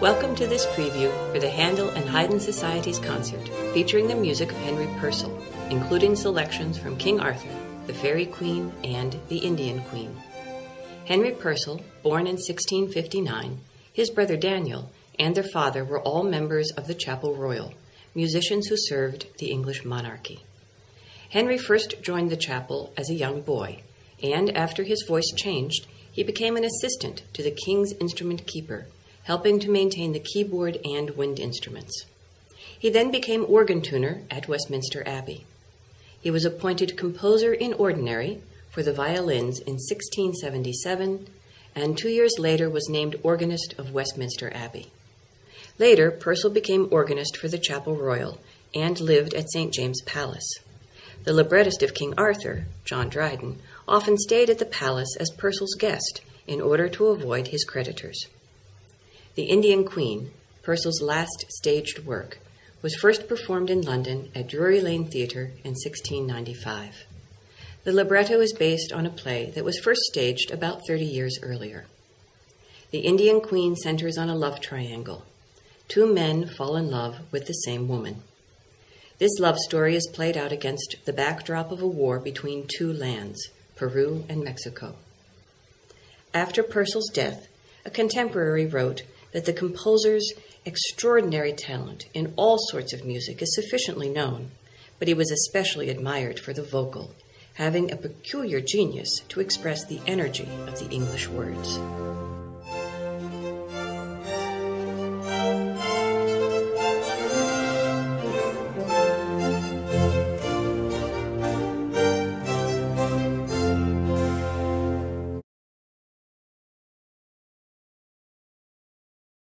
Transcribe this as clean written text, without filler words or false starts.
Welcome to this preview for the Handel and Haydn Society's concert, featuring the music of Henry Purcell, including selections from King Arthur, the Fairy Queen, and the Indian Queen. Henry Purcell, born in 1659, his brother Daniel, and their father were all members of the Chapel Royal, musicians who served the English monarchy. Henry first joined the chapel as a young boy, and after his voice changed, he became an assistant to the king's instrument keeper, helping to maintain the keyboard and wind instruments. He then became organ tuner at Westminster Abbey. He was appointed composer in ordinary for the violins in 1677, and 2 years later was named organist of Westminster Abbey. Later, Purcell became organist for the Chapel Royal and lived at St. James's Palace. The librettist of King Arthur, John Dryden, often stayed at the palace as Purcell's guest in order to avoid his creditors. The Indian Queen, Purcell's last staged work, was first performed in London at Drury Lane Theatre in 1695. The libretto is based on a play that was first staged about 30 years earlier. The Indian Queen centers on a love triangle. Two men fall in love with the same woman. This love story is played out against the backdrop of a war between two lands, Peru and Mexico. After Purcell's death, a contemporary wrote that the composer's extraordinary talent in all sorts of music is sufficiently known, but he was especially admired for the vocal, having a peculiar genius to express the energy of the English words.